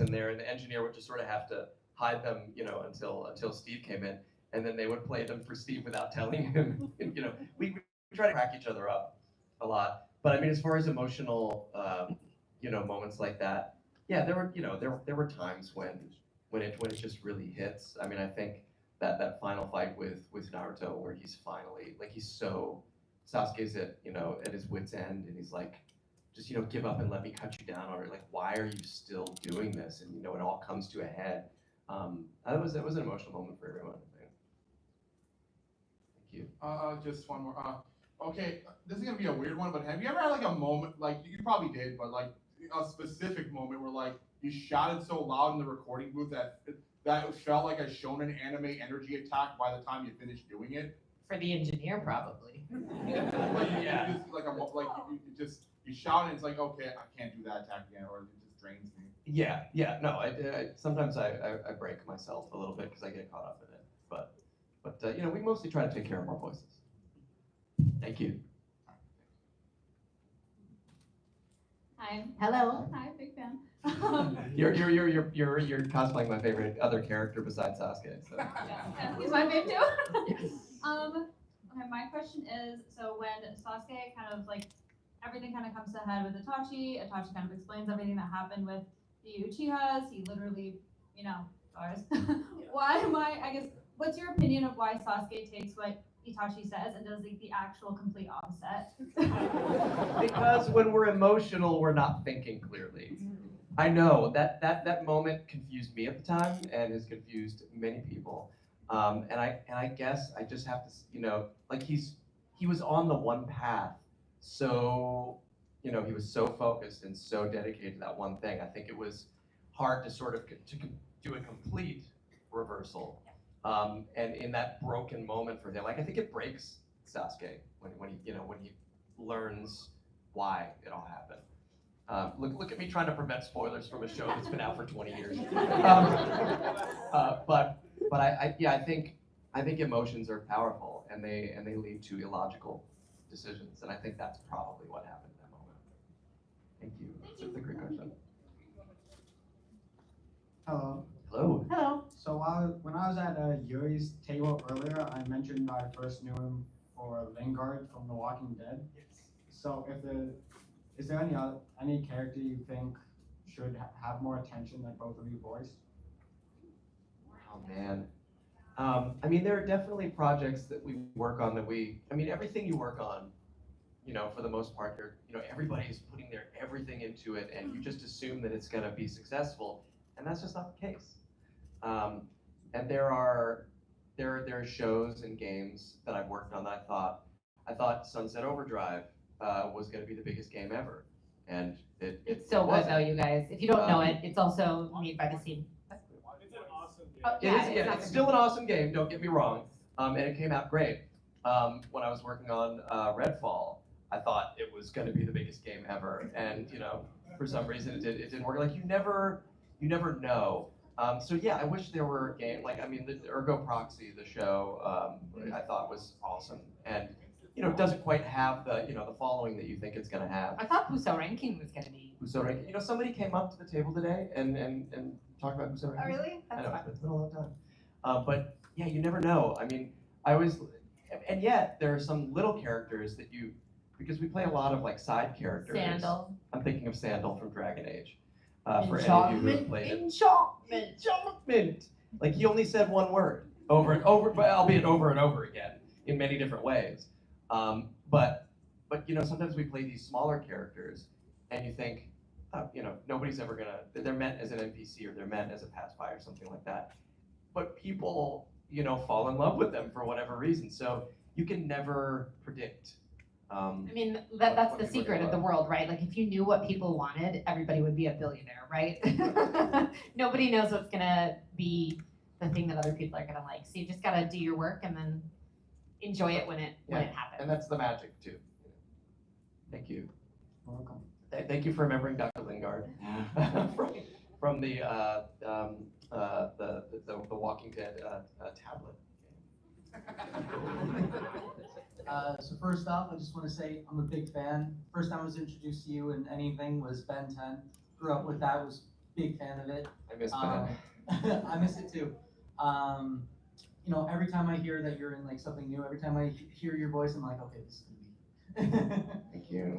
in there, and the engineer would just sort of have to hide them, until Steve came in, and then they would play them for Steve without telling him. We try to crack each other up a lot. But I mean, as far as emotional, moments like that, yeah, there were times when it just really hits. I mean, I think that final fight with Naruto, where he's finally like Sasuke's at his wit's end, and he's like, just give up and let me cut you down, or like, why are you still doing this? And it all comes to a head. That was an emotional moment for everyone, I think. Thank you. Just one more. Okay, this is gonna be a weird one, but have you ever had like a moment, like you probably did, but like a specific moment where like you shouted so loud in the recording booth that it felt like a shonen anime energy attack by the time you finished doing it? For the engineer, probably. Like you just you shout and it's like, okay, I can't do that attack again, or it just drains me. Yeah, no, I sometimes I break myself a little bit because I get caught up in it, but we mostly try to take care of our voices. Thank you. Hi. Hello. Hi, big fan. You're cosplaying my favorite other character besides Sasuke. So. Yeah, he's my fave too. Okay, my question is, so when Sasuke kind of like, everything kind of comes to a head with Itachi kind of explains everything that happened with the Uchihas, he literally, stars. I guess, what's your opinion of why Sasuke takes what Itachi says and does like the actual complete opposite? Because when we're emotional, we're not thinking clearly. I know that moment confused me at the time and has confused many people. And I guess I just have to, like he was on the one path, so he was so focused and so dedicated to that one thing. I think it was hard to sort of to do a complete reversal. And in that broken moment for him, like I think it breaks Sasuke when he learns why it all happened. Look at me trying to prevent spoilers from a show that's been out for 20 years. But I think emotions are powerful, and they lead to illogical decisions, and I think that's probably what happened in that moment. Thank you. That's a great question. Hello. Hello. Hello. So when I was at Yuri's table earlier, I mentioned I first knew him for Lingard from The Walking Dead. Yes. So is there any character you think should have more attention than both of you voiced? Oh man. I mean, there are definitely projects that we work on everything you work on, for the most part, everybody's putting their everything into it, and you just assume that it's going to be successful, and that's just not the case. And there are shows and games that I've worked on that I thought Sunset Overdrive was going to be the biggest game ever, and It's so good though, you guys. If you don't know it, it's also made by the same. It's an awesome game. Oh, It's still an awesome game, don't get me wrong, and it came out great. When I was working on Redfall, I thought it was going to be the biggest game ever, and for some reason it didn't work. Like you never know. So yeah, I wish there were a game the Ergo Proxy, the show, I thought was awesome, and doesn't quite have the the following that you think it's going to have. I thought Puso Ranking was gonna be. Puso Ranking, somebody came up to the table today and talked about Puso Ranking. Oh really? I That's know, fun. it's been a long time. But yeah, you never know. I mean, and yet there are some little characters that because we play a lot of like side characters. Sandal. I'm thinking of Sandal from Dragon Age. For any of you who have played it. Enchantment. Like he only said one word over and over, albeit over and over again in many different ways. But sometimes we play these smaller characters, and you think, oh, nobody's ever they're meant as an NPC or they're meant as a pass-by or something like that. But people, fall in love with them for whatever reason. So you can never predict. I mean, that's what the people secret of the love. world, right? Like if you knew what people wanted, everybody would be a billionaire, right? Nobody knows what's gonna be the thing that other people are gonna like. So you just gotta do your work and then enjoy it when it happens. And that's the magic too. Thank you. Welcome. Thank you for remembering Dr. Lingard from the Walking Dead tablet game. So first off, I just want to say I'm a big fan. First time I was introduced to you in anything was Ben 10. Grew up with that. Was big fan of it. I miss Plat. I miss it too. You know, every time I hear that you're in like something new, every time I hear your voice, I'm like, okay, this is gonna be. Thank you.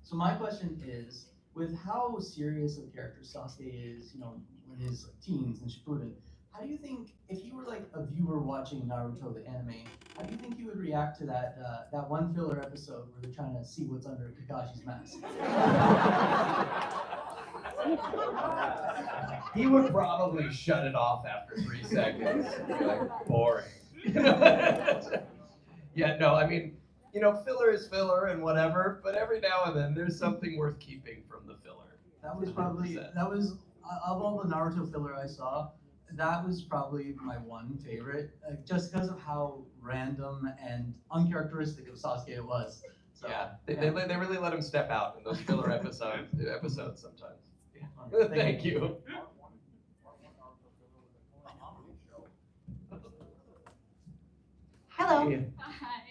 So my question is, with how serious of a character Sasuke is, you know, with his teens and Shippuden, how do you think, if you were like a viewer watching Naruto the anime, how do you think you would react to that one filler episode where they're trying to see what's under Kakashi's mask? He would probably shut it off after 3 seconds. Be like, boring. Yeah, no, I mean, you know, filler is filler and whatever, but every now and then there's something worth keeping from the filler. That was probably, 100%. that was, of all the Naruto filler I saw, that was probably my one favorite, just because of how random and uncharacteristic of Sasuke it was. So, Yeah, they really let him step out in those filler episodes sometimes. Yeah. Thank you. Hello. Hi.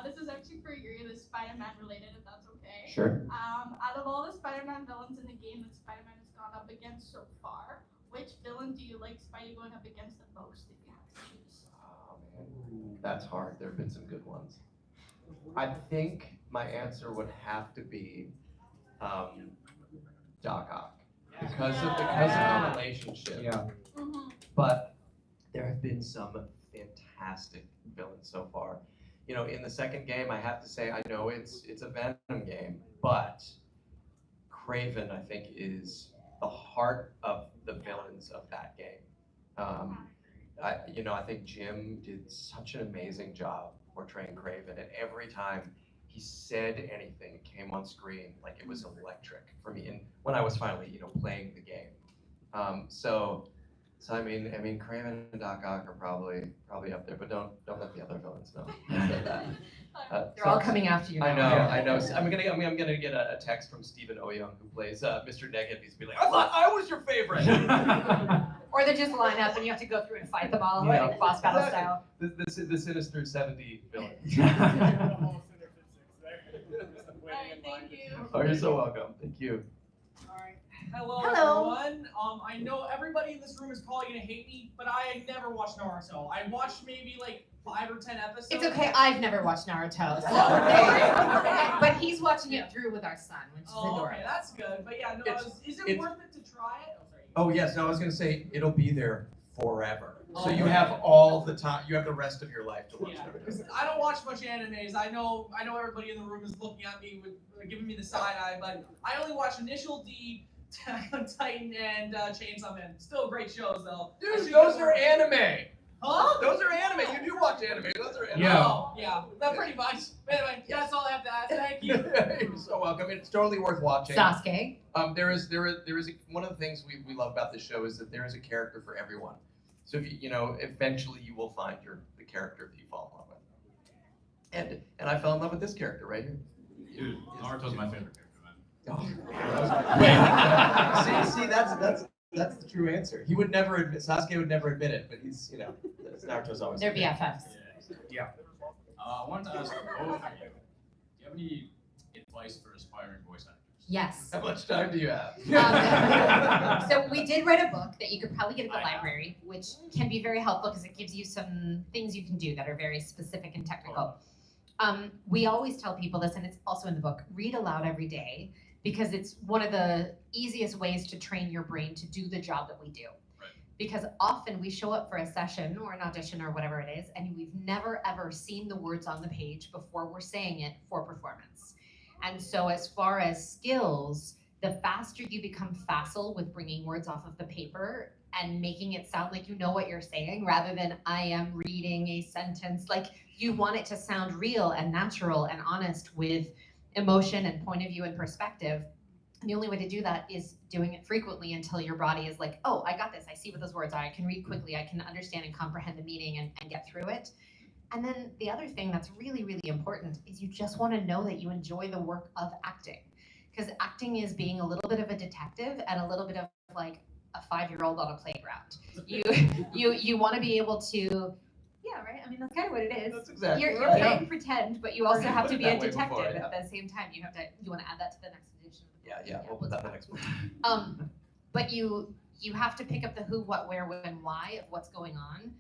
This is actually for Yuri, the Spider-Man related, if that's okay. Sure. Out of all the Spider-Man villains in the game that Spider-Man has gone up against so far, which villain do you like Spidey going up against the most if you have to choose? Oh man, that's hard. There have been some good ones. I think my answer would have to be Doc Ock because of the relationship. Yeah. Mm-hmm. But there have been some fantastic villains so far. You know, in the second game, I have to say, I know it's a Venom game, but Kraven, I think, is the heart of the villains of that game. I think Jim did such an amazing job portraying Kraven, and every time he said anything, it came on screen like it was electric for me. And when I was finally, playing the game, So I mean, Kraven and Doc Ock are probably up there, but don't let the other villains know. I said that. They're all coming after you now. I know. So I'm gonna get a text from Stephen Oyoung, who plays Mr. Negative. He's be like, I thought I was your favorite. Or they just line up and you have to go through and fight them all, Yeah. like boss battle Exactly. style. The Sinister 70 villain. Alright, thank you. Oh, you're so welcome. Thank you. Hello, Hello. everyone. I know everybody in this room is probably gonna hate me, but I never watched Naruto. I watched maybe like 5 or 10 episodes. It's okay, I've never watched Naruto, so. Oh, But he's watching it through with our son, which is Oh, adorable. okay, that's good. But yeah, no, is it it's- worth it to try it? Oh, sorry. Oh yes, no, I was gonna say it'll be there forever. So Oh, you okay. have all the time. You have the rest of your life to watch Yeah, Naruto. because I don't watch much animes. I know everybody in the room is looking at me with giving me the side eye, but I only watch Initial D, Attack on Titan, and Chainsaw Man. Still great shows though. I Dude, should those get are more- anime. Huh? Those are anime. You do watch anime. Those are anime. Yeah. Oh, yeah, that pretty much. Anyway, that's all I have to ask. Thank you. You're so welcome. It's totally worth watching. Sasuke. There is one of the things we love about this show is that there is a character for everyone. So if eventually you will find the character that you fall in love with. And I fell in love with this character right here. Dude, Naruto's my favorite character, man. Wait. See, that's the true answer. He would never admit. Sasuke would never admit it, but he's Naruto's always. They're his favorite. BFFs. Yeah. I wanted to ask both of you, do you have any advice for aspiring voice actors? Yes. How much time do you have? So we did write a book that you could probably get at the library, which can be very helpful because it gives you some things you can do that are very specific and technical. We always tell people this, and it's also in the book, read aloud every day, because it's one of the easiest ways to train your brain to do the job that we do. Right. Because often we show up for a session or an audition or whatever it is, and we've never ever seen the words on the page before we're saying it for performance. And so as far as skills, the faster you become facile with bringing words off of the paper and making it sound like you know what you're saying rather than I am reading a sentence, like you want it to sound real and natural and honest with emotion and point of view and perspective. And the only way to do that is doing it frequently until your body is like, oh, I got this. I see what those words are. I can read quickly. I can understand and comprehend the meaning and get through it. And then the other thing that's really, really important is you just want to know that you enjoy the work of acting. Because acting is being a little bit of a detective and a little bit of like a 5-year-old on a playground. You want to be able to, yeah, right? I mean, that's kind of what it is. That's exactly You're right. playing pretend, but you also have to Put it be a that way before, detective yeah. at the same time. You want to add that to the next edition. Yeah, we'll put that in the next one. but you have to pick up the who, what, where, when, why of what's going on,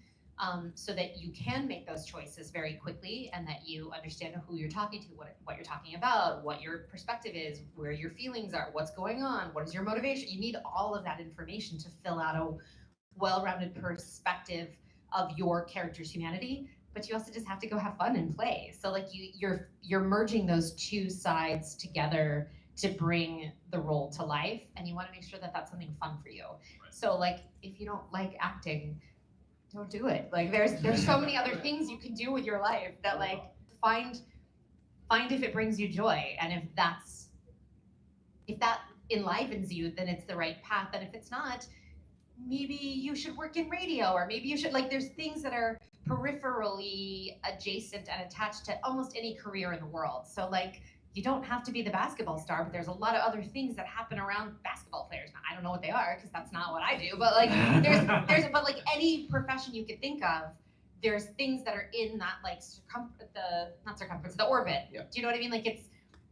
so that you can make those choices very quickly, and that you understand who you're talking to, what you're talking about, what your perspective is, where your feelings are, what's going on, what is your motivation. You need all of that information to fill out a well-rounded perspective of your character's humanity. But you also just have to go have fun and play. So like you're merging those two sides together to bring the role to life, and you want to make sure that that's something fun for you. So like if you don't like acting, don't do it. Like there's so many other things you can do with your life that like find if it brings you joy, and if that enlivens you, then it's the right path. And if it's not, maybe you should work in radio, or maybe you should, like, there's things that are peripherally adjacent and attached to almost any career in the world. So like you don't have to be the basketball star, but there's a lot of other things that happen around basketball players. Now, I don't know what they are because that's not what I do, but like but like any profession you could think of, there's things that are in that like the orbit. Yeah. Do you know what I mean? Like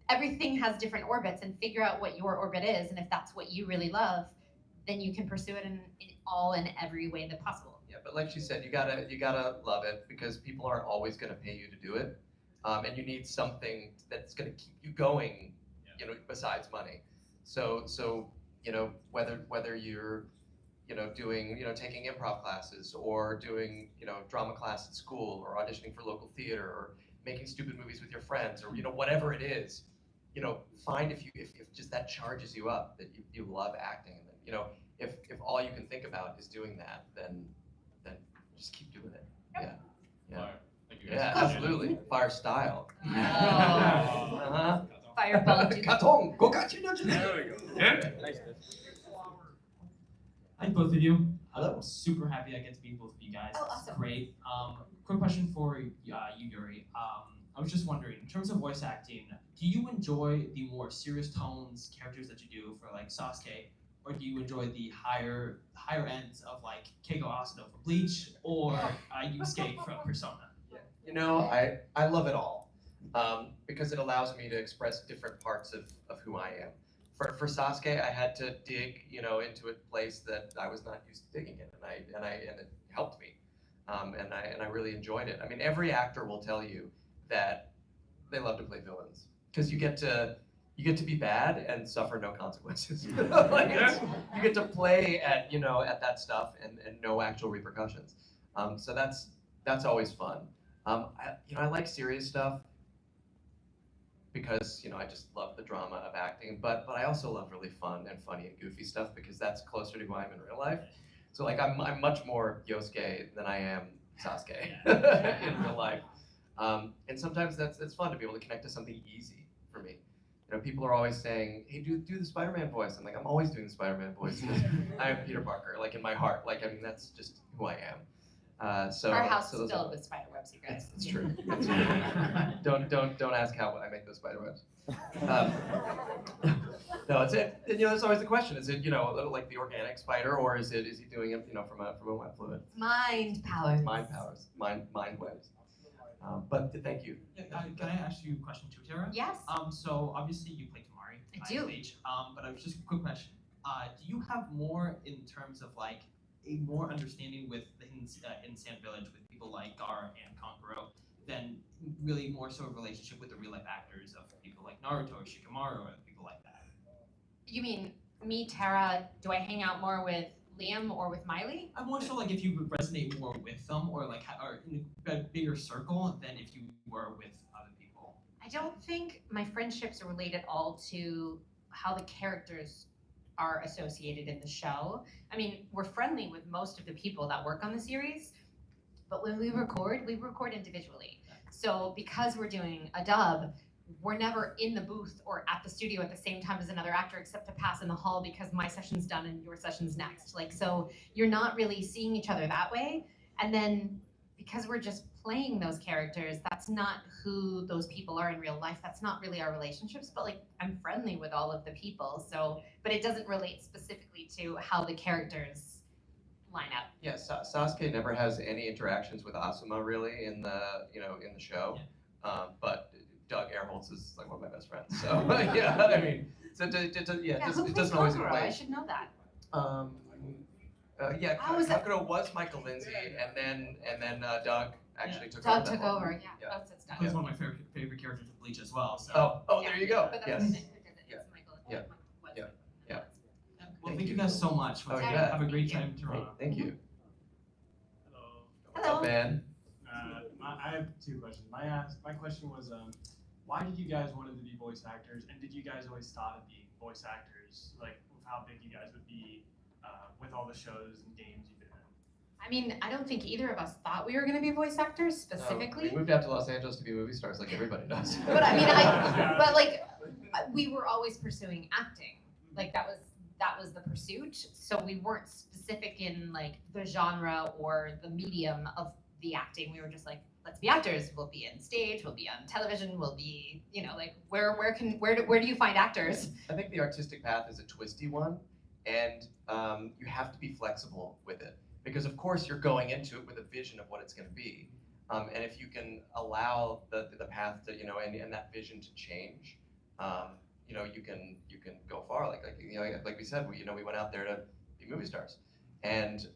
everything has different orbits, and figure out what your orbit is, and if that's what you really love, then you can pursue it in every way that possible. Yeah, but like she said, you gotta love it, because people aren't always gonna pay you to do it, and you need something that's gonna keep you going, you know, besides money. So you know, whether you're, you know, doing, you know, taking improv classes, or doing, you know, drama class at school, or auditioning for local theater, or making stupid movies with your friends, or, you know, whatever it is, you know, find if just that charges you up, that you love acting, and then, you know, if all you can think about is doing that, then just keep doing it. Yeah. Yeah. Fire. Thank you Yeah, guys. absolutely. Fire style. Oh. Uh-huh. Fireball. Katon, gokachi no jin. There we go. Yeah. Hi, both of you. Hello. I'm super happy I get to meet both of you guys. Oh, This is awesome. great. Quick question for you, Yuri. I was just wondering, in terms of voice acting, do you enjoy the more serious tones characters that you do for like Sasuke, or do you enjoy the higher ends of like Keiko Asano for Bleach, or Yusuke from Persona? You know, I love it all, because it allows me to express different parts of who I am. For Sasuke, I had to dig, you know, into a place that I was not used to digging in, and it helped me, and I really enjoyed it. I mean, every actor will tell you that they love to play villains, because you get to be bad and suffer no consequences. Like you get to play at, you know, at that stuff and no actual repercussions. So that's always fun. I like serious stuff because, you know, I just love the drama of acting, but I also love really fun and funny and goofy stuff, because that's closer to who I am in real life. So like I'm much more Yosuke than I am Sasuke in real life. And sometimes it's fun to be able to connect to something easy for me. You know, people are always saying, "Hey, do the Spider-Man voice." I'm like, I'm always doing the Spider-Man voice. I am Peter Parker, like in my heart. Like, I mean, that's just who I am. So Our house so is those filled are- with spider webs, you guys. It's true. It's true. Don't ask how I make those spider webs. No, it's it. And, you know, that's always the question: is it, you know, like the organic spider, or is he doing it, you know, from a web fluid? Mind powers. Mind powers, mind webs. But thank you. Yeah, can I ask you a question too, Tara? Yes. So obviously you play Tamari. I do. Bleach. But I was just a quick question. Do you have more in terms of like a more understanding with the Hidden Sand Village with people like Gar and Kankuro than really more so a relationship with the real life actors of people like Naruto or Shikamaru or people like that? You mean me, Tara? Do I hang out more with Liam or with Miley? I'm more so like if you would resonate more with them, or like or in a bigger circle than if you were with other people. I don't think my friendships are related all to how the characters are associated in the show. I mean, we're friendly with most of the people that work on the series, but when we record individually. So because we're doing a dub, we're never in the booth or at the studio at the same time as another actor, except to pass in the hall because my session's done and your session's next. Like, so you're not really seeing each other that way. And then because we're just playing those characters, that's not who those people are in real life. That's not really our relationships, but like I'm friendly with all of the people. So, but it doesn't relate specifically to how the characters line up. Yeah, Sasuke never has any interactions with Asuma really in the show, but Doug Airholtz is like one of my best friends. So yeah, I mean, so it Who doesn't plays always Kokoro? relate. I should know that. Yeah, How was that? Kakuro was Michael Lindsay, and then Doug actually took Doug over. took that role. over, yeah. Yeah. That's it's done. He's one of my favorite characters of Bleach as well. So. Oh, there you go. But that's Yes. the thing, because it's Yeah. Michael. Yeah. Yeah. Yeah. Well, thank you guys so much. Oh, yeah. Have a great time in Hey, Toronto. thank you. Hello. What's up, man? I have two questions. My question was, why did you guys wanted to be voice actors, and did you guys always thought of being voice actors, like with how big you guys would be with all the shows and games you've been in? I mean, I don't think either of us thought we were gonna be voice actors No, specifically. we moved out to Los Angeles to be movie stars like everybody does. But I mean, Yeah. but like, we were always pursuing acting. Like that was the pursuit. So we weren't specific in like the genre or the medium of the acting. We were just like, let's be actors. We'll be in stage. We'll be on television. We'll be, like where do you find actors? I think the artistic path is a twisty one, and you have to be flexible with it because, of course, you're going into it with a vision of what it's going to be, and if you can allow the path to and that vision to change, you can go far. Like we said, we went out there to be movie stars, and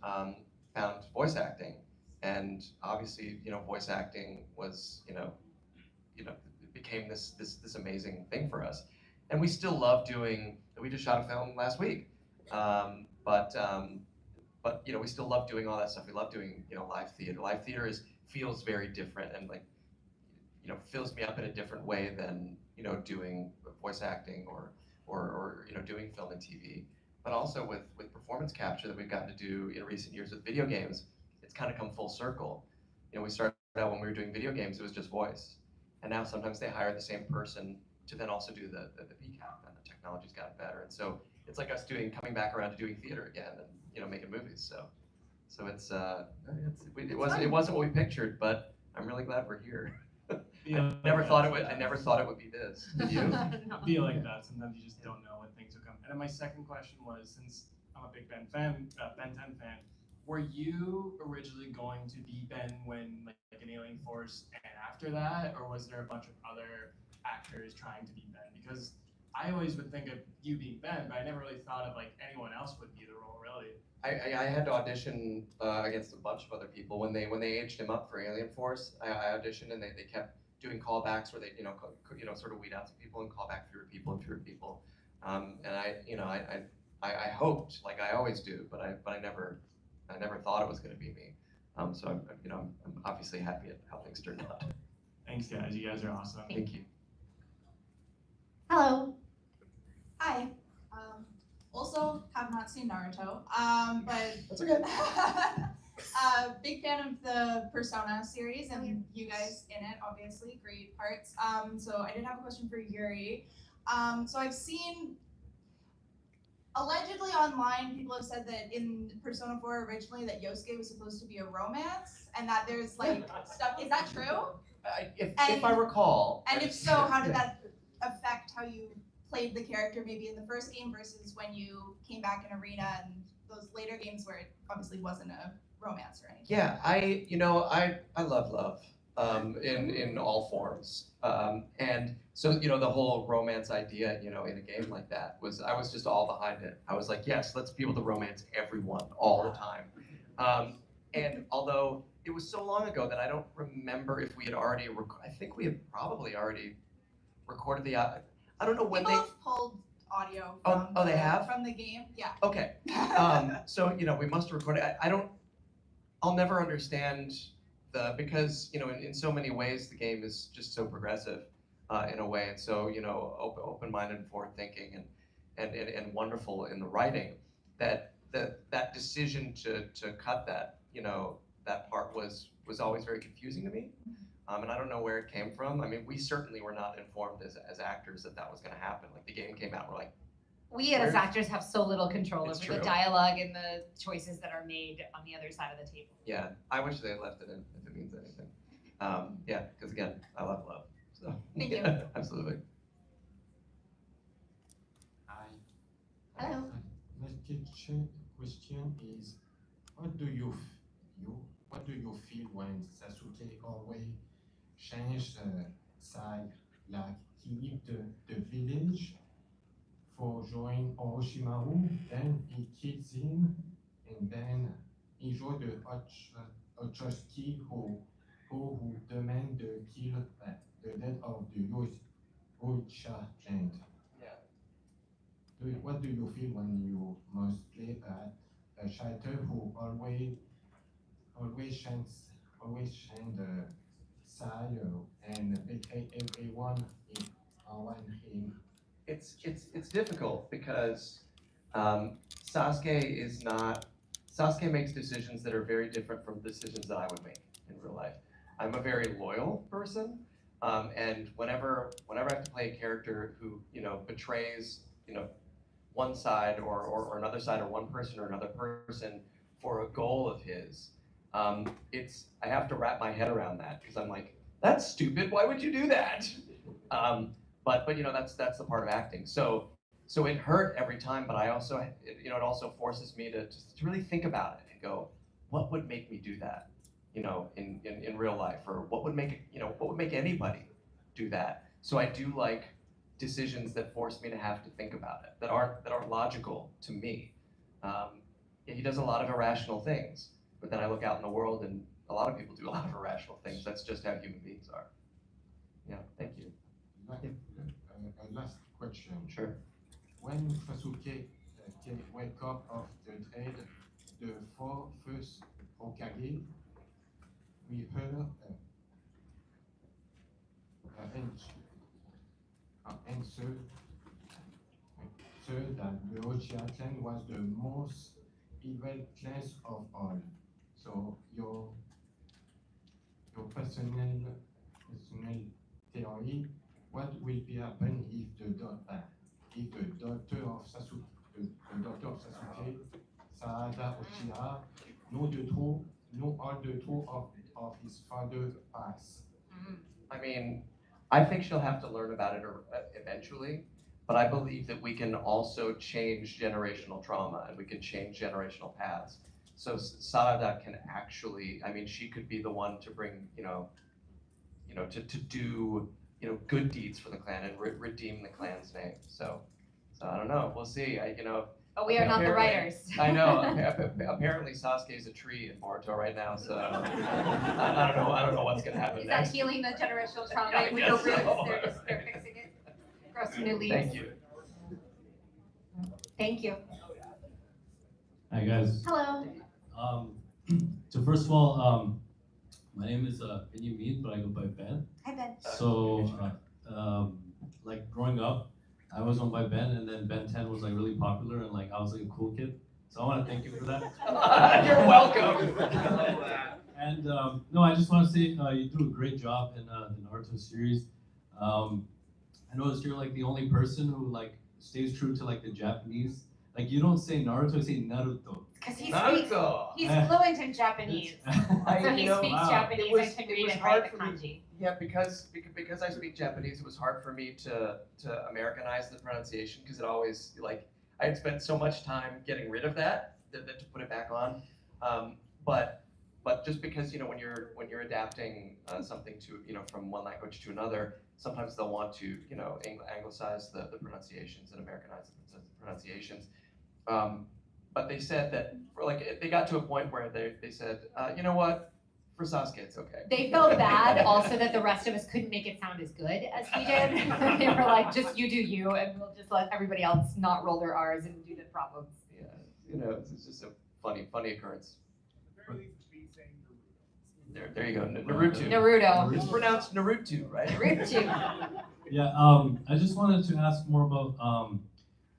found voice acting, and obviously voice acting was it became this amazing thing for us, and we still love doing. We just shot a film last week, but we still love doing all that stuff. We love doing live theater. Live theater feels very different and fills me up in a different way than doing voice acting or doing film and TV. But also with performance capture that we've gotten to do in recent years with video games, it's kind of come full circle. We started out when we were doing video games, it was just voice, and now sometimes they hire the same person to then also do the PCAP, and the technology's gotten better, and so it's like us coming back around to doing theater again and making movies. So it wasn't what we pictured, but I'm really glad we're here. I never thought it would be this. Did you? Be like that. Sometimes you just don't know when things will come. And then my second question was, since I'm a big Ben 10 fan, were you originally going to be Ben when like an Alien Force and after that, or was there a bunch of other actors trying to be Ben? Because I always would think of you being Ben, but I never really thought of like anyone else would be the role, really. I had to audition against a bunch of other people when they aged him up for Alien Force. I auditioned and they kept doing callbacks where they sort of weed out some people and call back fewer people and fewer people. And I hoped, like I always do, but I never thought it was going to be me. So I'm obviously happy at how things turned out. Thanks, guys. You guys are awesome. Thank you. Hello. Hi. Also have not seen Naruto, but That's okay. big fan of the Persona series and you guys in it, obviously, great parts. So I did have a question for Yuri. So I've seen, allegedly online, people have said that in Persona 4 originally that Yosuke was supposed to be a romance and that there's like stuff, is that true? If I recall. And if so, how did that affect how you played the character maybe in the first game versus when you came back in Arena and those later games where it obviously wasn't a romance or anything? Yeah, I love love in all forms, and so the whole romance idea in a game like that I was just all behind it. I was like, yes, let's be able to romance everyone all the time, and although it was so long ago that I don't remember if we had already I think we had probably already recorded the I don't know when People have pulled audio Oh, they have? from the game. Yeah. Okay. So we must record it. I'll never understand because in so many ways the game is just so progressive in a way, and so open-minded and forward-thinking and wonderful in the writing that decision to cut that part was always very confusing to me. And I don't know where it came from. I mean, we certainly were not informed as actors that was going to happen. Like the game came out, we're like, We as actors have so little control It's over the true. dialogue and the choices that are made on the other side of the table. yeah, I wish they had left it in if it means anything. Yeah, because again, I love love. So Thank you. yeah, absolutely. Hi. Hello. My question is, what do you feel when Sasuke always change side? Like he leave the village for join Orochimaru, then he kills him, and then he joins the Ochoski who demand to kill the death of the Uchiha giant. Yeah. What do you feel when you must play a fighter who always shines the side and betray everyone around him? It's difficult because Sasuke makes decisions that are very different from decisions that I would make in real life. I'm a very loyal person, and whenever I have to play a character who betrays one side or another side or one person or another person for a goal of his, I have to wrap my head around that because I'm like, that's stupid. Why would you do that? But that's the part of acting. So it hurt every time, but I also it also forces me to really think about it and go, what would make me do that, in real life, or what would make anybody do that? So I do like decisions that force me to have to think about it, that aren't logical to me. He does a lot of irrational things, but then I look out in the world and a lot of people do a lot of irrational things. That's just how human beings are. Yeah, thank you. Last question. Sure. When Sasuke wake up of the trade, the first Hokage, we heard answer that the Uchiha clan was the most evil class of all. So your personal theory, what will be happen if the daughter of Sasuke, Sarada Uchiha, know all the truth of his father's past? I mean, I think she'll have to learn about it eventually, but I believe that we can also change generational trauma and we can change generational paths. So Sarada can actually, I mean, she could be the one to bring, to do, good deeds for the clan and redeem the clan's name. So I don't know. We'll see. But we are not the writers. I know. Apparently, Sasuke is a tree in Boruto right now, so I don't know what's gonna happen Is next. that healing the generational trauma I with the guess roots? so. They're fixing it. Grow some new leaves. Thank you. Thank you. Hi guys. Hello. So first of all, my name is Benjamin, but I go by Ben. Hi, Ben. So, like growing up, I was on by Ben, and then Ben 10 was like really popular, and like I was like a cool kid. So I want to thank you for that. You're welcome. And no, I just want to say you do a great job in the Naruto series. I noticed you're like the only person who like stays true to like the Japanese. Like you don't say Naruto, you say Naruto. Because he's Naruto. fluent in Japanese. So he You know, speaks wow. Japanese and can read and write the for me. kanji. Yeah, because I speak Japanese, it was hard for me to Americanize the pronunciation because it always I had spent so much time getting rid of that to put it back on. But just because when you're adapting something to from one language to another, sometimes they'll want to anglicize the pronunciations and Americanize the pronunciations. But they said that they got to a point where they said, you know what, for Sasuke it's okay. They felt bad also that the rest of us couldn't make it sound as good as he did. They were like, just you do you, and we'll just let everybody else not roll their R's and do the problems. Yeah, it's just a funny occurrence. There you go, Naruto. It's pronounced Naruto, right? Naruto. Yeah, I just wanted to ask more about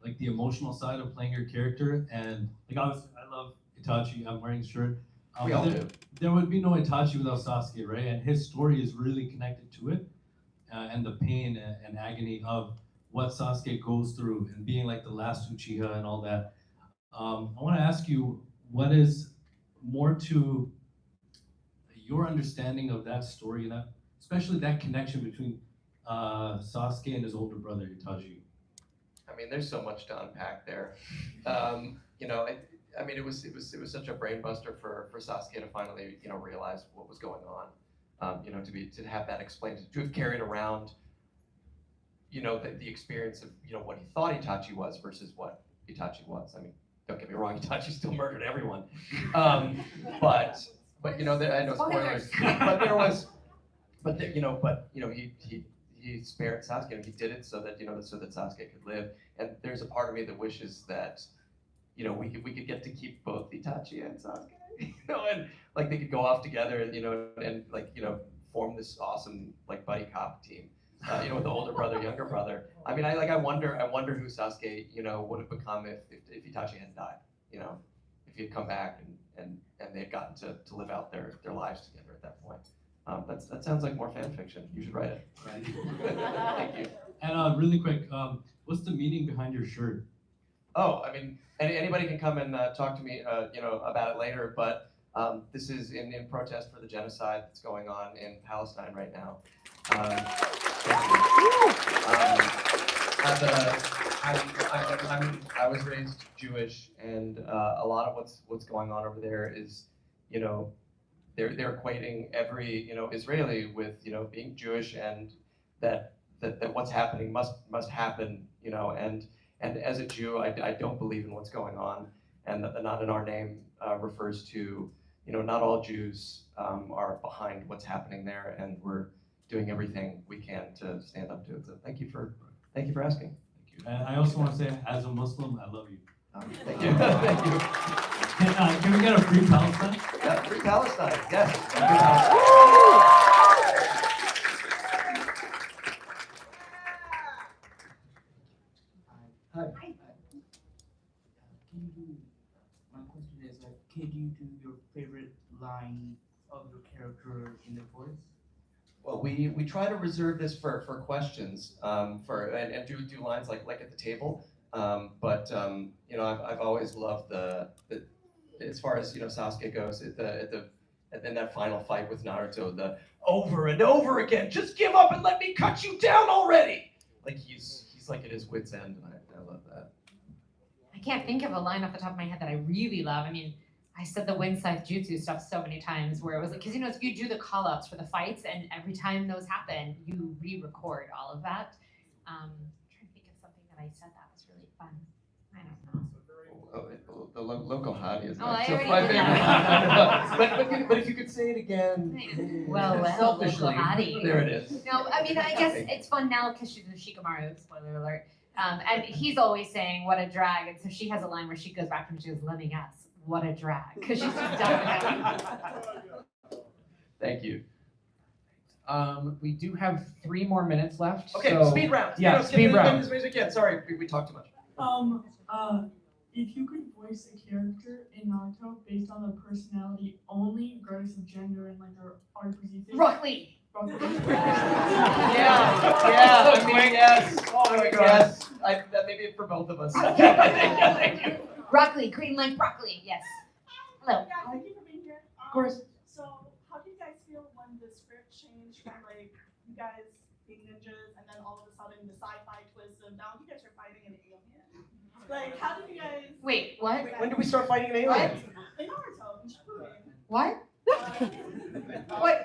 like the emotional side of playing your character, and like obviously I love Itachi. I'm wearing his shirt. We all do. There would be no Itachi without Sasuke, right? And his story is really connected to it, and the pain and agony of what Sasuke goes through and being like the last Uchiha and all that. I want to ask you, what is more to your understanding of that story, and that, especially that connection between Sasuke and his older brother Itachi? I mean, there's so much to unpack there. I mean, it was such a brain buster for Sasuke to finally realize what was going on. To have that explained, to have carried around the experience of what he thought Itachi was versus what Itachi was. I mean, don't get me wrong, Itachi still murdered everyone, but I know spoilers. He spared Sasuke. He did it so that Sasuke could live. And there's a part of me that wishes that we could get to keep both Itachi and Sasuke, and like they could go off together, and form this awesome buddy cop team. With the older brother, younger brother. I mean, I wonder who Sasuke, would have become if Itachi hadn't died. If he had come back and they'd gotten to live out their lives together at that point. That sounds like more fan fiction. You should write it. Thank you. And really quick, what's the meaning behind your shirt? Oh, I mean, anybody can come and talk to me, about it later. But this is in protest for the genocide that's going on in Palestine right now. I was raised Jewish, and a lot of what's going on over there is, they're equating every Israeli with being Jewish, and that what's happening must happen, and as a Jew, I don't believe in what's going on, and the Not in Our Name refers to not all Jews are behind what's happening there, and we're doing everything we can to stand up to it. So thank you for asking. Thank you. And I also want to say, as a Muslim, I love you. Thank you. Thank you. Can we get a free Palestine? Yeah, free Palestine. Yes. Free Palestine. Hi. My question is, can you do your favorite line of your character in the voice? Well, we try to reserve this for questions, and do lines like at the table. But I've always loved the as far as Sasuke goes in that final fight with Naruto, the over and over again, just give up and let me cut you down already. Like he's like at his wit's end, and I love that. I can't think of a line off the top of my head that I really love. I mean, I said the wind scythe jutsu stuff so many times where it was like, because if you do the call outs for the fights and every time those happen, you re-record all of that. I'm trying to think of something that I said that was really fun. I don't know. The local hottie is Oh, I so already did that. but if you could say it again. Well, selfishly, local hottie. there it is. No, I mean, I guess it's fun now because she's a Shikamaru, spoiler alert. And he's always saying, what a drag. And so she has a line where she goes back to him and she goes, let me guess, what a drag. Because she's just done with it. Thank you. We do have 3 more minutes left. Okay, so, speed round. Yeah, speed round. Sorry, we talked too much. If you could voice a character in Naruto based on their personality only, regardless of gender and their art perceived. Rock Lee. Yeah. I mean, yes. Oh my God. Yes. That may be for both of us. Thank you. Broccoli, green like broccoli. Yes. Hello. Yeah, thank you for being here. Of course. So, how do you guys feel when the script changed from you guys being ninjas and then all of a sudden the sci-fi twist of now you guys are fighting an alien? How did you guys? Wait, what? When did we start fighting an alien? In Naruto, in Shippuden. What? What?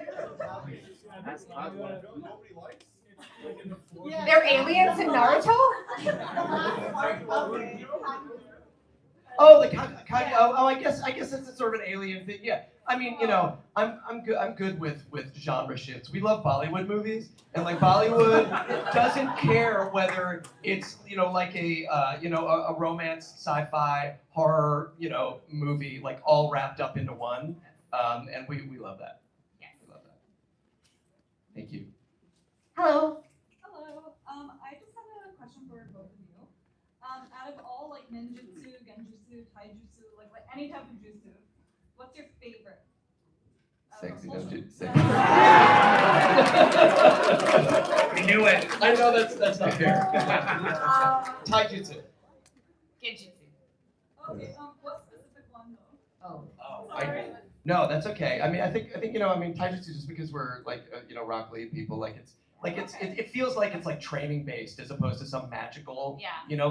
They're aliens in Naruto? Oh, the I guess it's sort of an alien thing. Yeah. I mean, I'm good with genre shifts. We love Bollywood movies, and Bollywood doesn't care whether it's a romance, sci-fi, horror, movie all wrapped up into one, and we love that. Yes. We love that. Thank you. Hello. Hello. I just have a question for both of you. Out of all ninjutsu, genjutsu, taijutsu, any type of jutsu, what's your favorite? Sexy ninjutsu. We knew it. I know that's not fair. Taijutsu. Genjutsu. Okay. What specific one though? Oh. No, that's okay. I mean, I think taijutsu, just because we're Rock Lee people, it feels like it's training based as opposed to some magical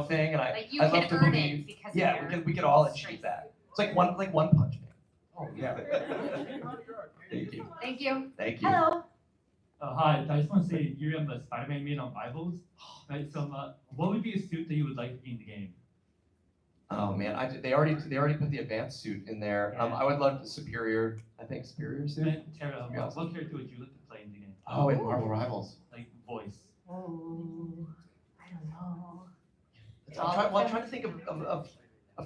thing, and I you love can to earn believe it because we could all achieve that. It's like one punch man. Oh yeah. Thank you. Thank you. Thank you. Hello. Hi, I just want to say Yuri, I'm a Spider-Man made on Bibles. Right, so what would be a suit that you would like in the game? Oh man, they already put the advanced suit in there. I would love the superior. I think superior suit. And Tara, what character would you like to play in the game? Oh, in Marvel Rivals. Like voice. Oh, I don't know. I'm trying to think of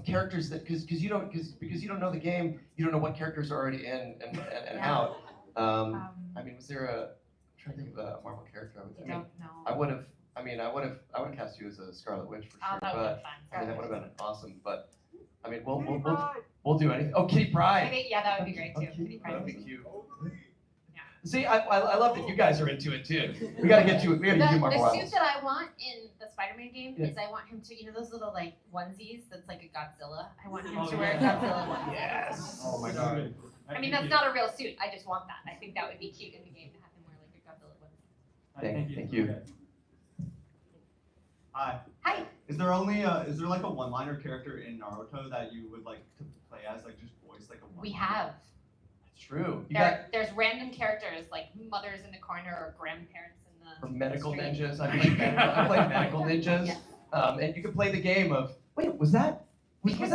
characters that because you don't know the game, you don't know what characters are already in and out. I mean, was there a? I'm trying to think of a Marvel character. I don't know. I would have cast you as a Scarlet Witch for sure. That would have been I fun. mean, that would have been awesome. But I mean, we'll do anything. Oh, Kitty Pryde. Maybe, yeah, that would be great too. Kitty Pryde. That'd be cute. See, I love that you guys are into it too. We gotta get you Marvel The Rivals. suit that I want in the Spider-Man game Yeah. is I want him to, those little like onesies that's like a Godzilla. I want him to wear a Godzilla onesie. Yes. Oh my god. I mean, that's not a real suit. I just want that. I think that would be cute in the game to have him wear like a Godzilla onesie. Thank you. Hi. Hi. Is there like a one-liner character in Naruto that you would like to play as, like just voice like a one-liner? We have. It's true. There's random characters like mothers in the corner or grandparents in the. Or medical street. ninjas. I played medical ninjas. Yeah. And you can play the game of wait, was that? Because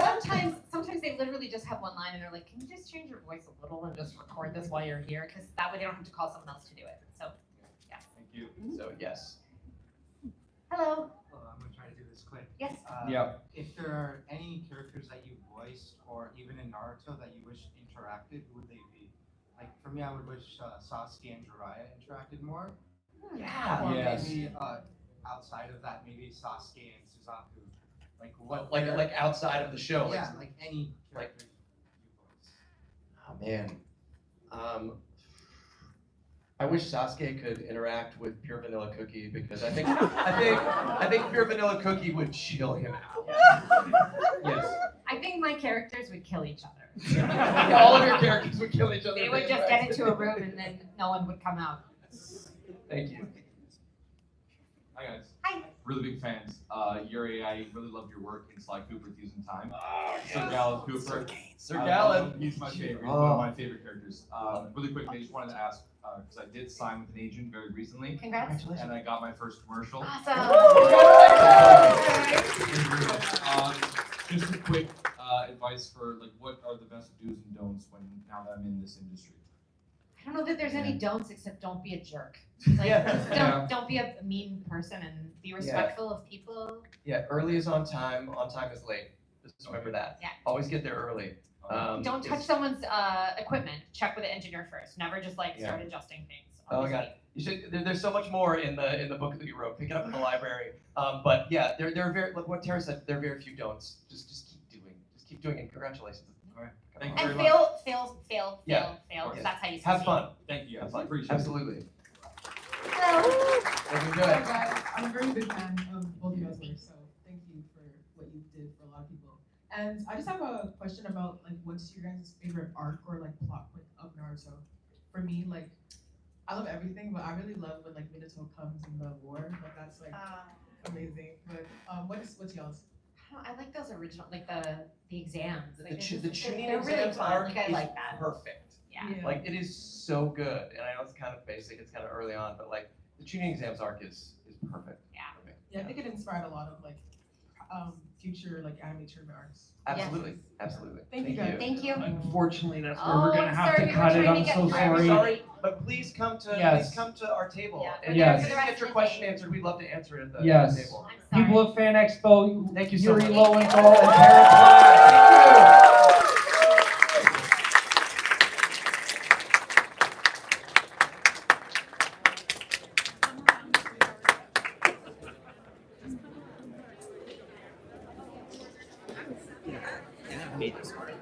sometimes they literally just have one line and they're like, can you just change your voice a little and just record this while you're here? Because that way they don't have to call someone else to do it. So, yeah. Thank you. So yes. Hello. I'm gonna try to do this quick. Yes. Yep. If there are any characters that you voiced, or even in Naruto that you wish interacted, who would they be? Like for me, I would wish Sasuke and Jiraiya interacted more. Yeah. Or Yes. maybe outside of that, maybe Sasuke and Suzaku. Like what? Like outside of the show. Yeah, like any character. Oh man. I wish Sasuke could interact with Pure Vanilla Cookie because I think Pure Vanilla Cookie would chill him out. Yes. I think my characters would kill each other. All of your characters would kill each other. They would just get into a room and then no one would come out. Thank you. Hi guys. Hi. Really big fans. Yuri, I really loved your work in Sly Cooper's Using Time. Sir yes. Gallup Cooper. Sir Gallup. He's my favorite. He's one of my favorite characters. Really quickly, I just wanted to ask, because I did sign with an agent very recently. Congrats. And I got my first commercial. Awesome. Just a quick advice for like, what are the best do's and don'ts now that I'm in this industry? I don't know that there's any don'ts except don't be a jerk. Like, Yeah. don't be a mean person and be respectful of people. Yeah, early is on time is late. Just remember that. Yeah. Always get there early. Don't touch someone's equipment. Check with the engineer first. Never just like Yeah. start adjusting things. Oh my god, you should. There's so much more in the book that you wrote. Pick it up in the library. But yeah, there are very like what Tara said. There are very few don'ts. Just keep doing it. Congratulations. All right. Thank you And very much. fail. Yeah. Yes. That's how you succeed. Have fun. Thank you. Have fun. Appreciate it. Absolutely. Hello. Let's do Hi it. guys, I'm a very big fan of both of you guys' work, so thank you for what you did for a lot of people. And I just have a question about like what's your guys' favorite arc or like plot point of Naruto? For me, like I love everything, but I really love when like Minato comes in the war. Like that's like amazing. But what's y'all's? I like those original, like the exams. Like, The tuning they're really exams fun. arc Like I is like that. perfect. Yeah. Like it is so good, and I know it's kind of basic. It's kind of early on, but like the tuning exams arc is perfect. Yeah. Perfect. Yeah, I think it inspired a lot of like future like anime tournament arcs. Absolutely. Absolutely. Thank you guys. Thank you. Unfortunately, that's where Oh, we're gonna I'm have sorry, to we were cut it. trying to I'm get- so I'm sorry. Sorry, but please come to our table. Yeah, And Yes. if you didn't get your question answered, we'd love to answer it at the Yes. table. People of Fan Expo, Thank you so Yuri much. Lowenthal and Tara Plat. Yeah, I made this part.